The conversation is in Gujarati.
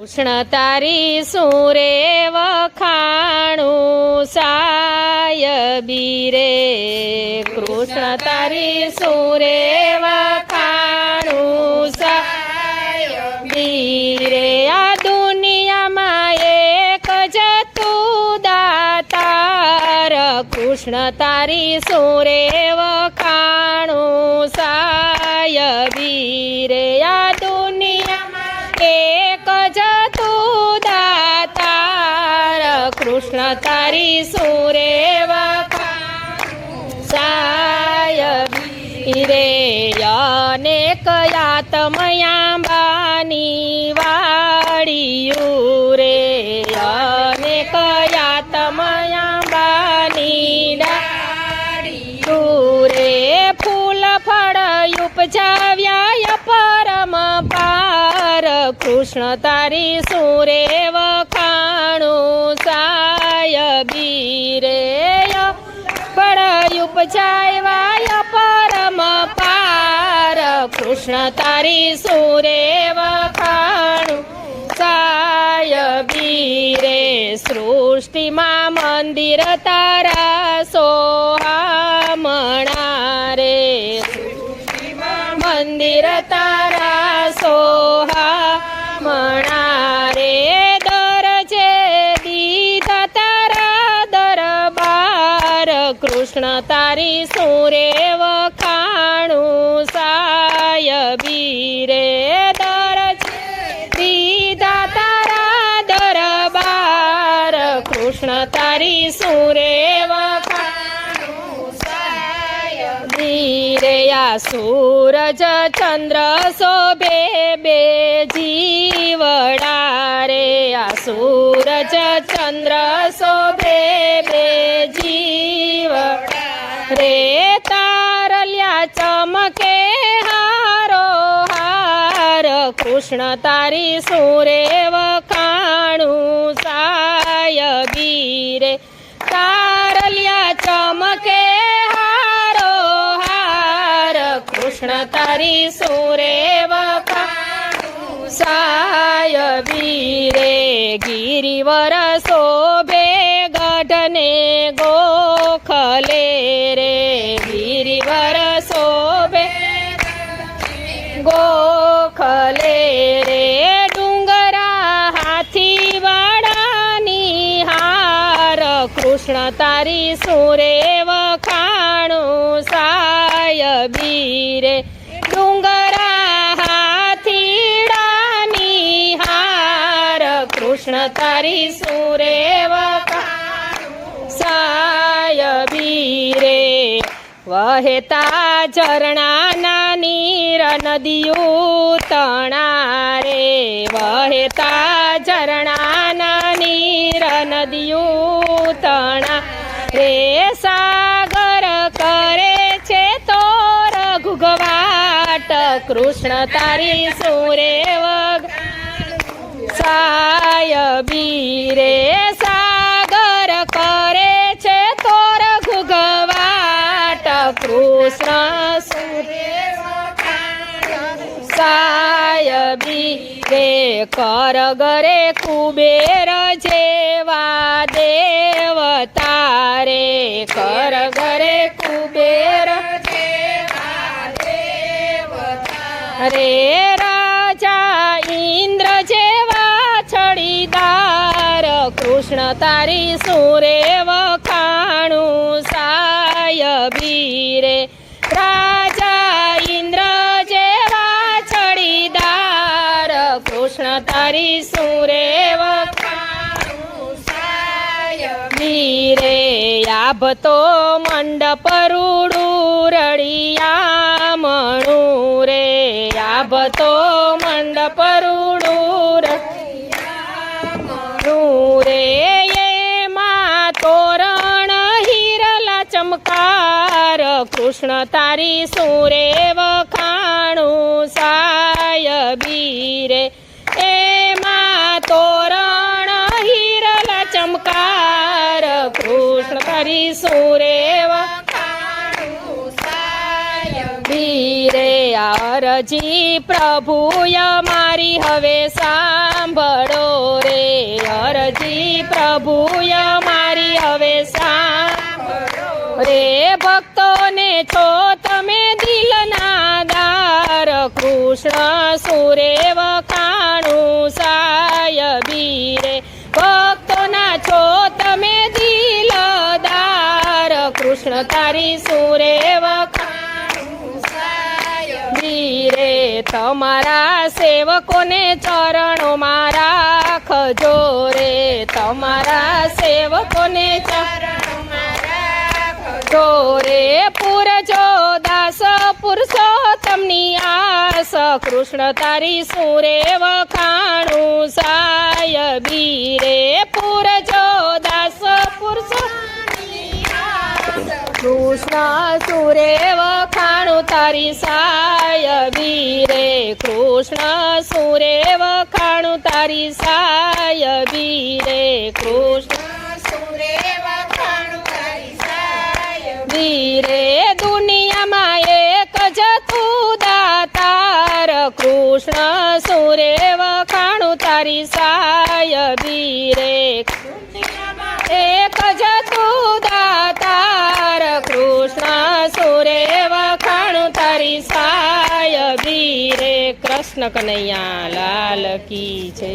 કૃષ્ણ તારી સુરે વખાણું સાયબી રે, કૃષ્ણ તારી સુરે વખાણું સાયબી રે। આ દુનિયામાં એક જ તું દાતાર, કૃષ્ણ તારી સુરે વખાણું સાયબી રે। આ દુનિયામાં એક જ તું દાતાર, કૃષ્ણ તારી સુરે વખાણું સાયબી રે। અનેક યાતમયાંબાની વાડિયું રે, અનેક યાતમયાંબાની વાડિયું રે। ફૂલ ફળ ઉપજાવ્યા પરમ પાર, કૃષ્ણ તારી સુરે વખાણું સાયબી રે। ફળ ઉપજાવ્યા પરમ પાર, કૃષ્ણ તારી સુરે વખાણું સાયબી રે। સૃષ્ટિમાં મંદિર તારા સોહામણા રે, મંદિર તારા સોહામણા રે। દરજે દીધા તારા દરબાર, કૃષ્ણ તારી સુરે વખાણું સાયબી રે। દરજે દીધા તારા દરબાર, કૃષ્ણ તારી સુરે વખાણું સાયબી રે। આ સૂરજ ચંદ્ર શોભે બે જીવડા રે, આ સૂરજ ચંદ્ર શોભે બે જીવડા રે। તારલ્યા ચમકે હારો હાર, કૃષ્ણ તારી સુરે વખાણું સાયબી રે। તારલ્યા ચમકે હારો હાર, કૃષ્ણ તારી સુરે વખાણું સાયબી રે। ગિરિવર શોભે ગઢને ગોખલે રે, ગિરિવર શોભે ગોખલે રે। ડુંગરા હાથી વાળાની હાર, કૃષ્ણ તારી સુરે વખાણું સાયબી રે। ડુંગરા હાથીડાની હાર, કૃષ્ણ તારી સુરે વખાણું સાયબી રે। વહેતા ઝરણાના નીર નદિયું તણા રે, વહેતા ઝરણાના નીર નદિયું તણા રે। સાગર કરે છે તોર ઘુઘવાટ, કૃષ્ણ તારી સુરે વખાણું સાયબી રે। સાગર કરે છે તોર ઘુઘવાટ, કૃષ્ણ સુરે વખાણું સાયબી રે। કરગરે કુબેર જેવા દેવતા રે, કરગરે કુબેર જેવા દેવતા રે। રાજા ઇન્દ્ર જેવા છડીદાર, કૃષ્ણ તારી સુરે વખાણું સાયબી રે। રાજા ઇન્દ્ર જેવા છડીદાર, કૃષ્ણ તારી સુરે વખાણું સાયબી રે। આભતો મંડપ રૂડું રળિયામણું રે, આભતો મંડપ રૂડું રળિયામણું રે। એમાં તોરણ હિરલા ચમકાર, કૃષ્ણ તારી સુરે વખાણું સાયબી રે। એમાં તોરણ હિરલા ચમકાર, કૃષ્ણ તારી સુરે વખાણું સાયબી રે। અરજી પ્રભુ અમારી હવે સાંભળો છો તમે દિલના દાર કૃષ્ણ સુરે વખાણું સાયબી રે ભક્તોના છો તમે દિલદાર કૃષ્ણ તારી સુરે વખાણું સાયબી રે તમારા સેવકોને ચરણોમાં રાખજો રે તમારા સેવકોને ચરણોમાં રાખજો રે પૂરજો દાસ પુરુષોત્તમની આસ કૃષ્ણ તારી સુરે વખાણું સાયબી રે પૂરજો દાસ પુરુષોત્તમની આસ કૃષ્ણ સુરે વખાણું તારી સાયબી રે કૃષ્ણ સુરે વખાણું તારી સાયબી રે કૃષ્ણ સુરે વખાણું તારી સાયબી રે દુનિયામાં એક જ તું દાતાર કૃષ્ણ સુરે વખાણું તારી સાયબી રે એક જ તું દાતાર કૃષ્ણ સુરે વખાણું તારી સાયબી રે કૃષ્ણ કનૈયા લાલ કી છે.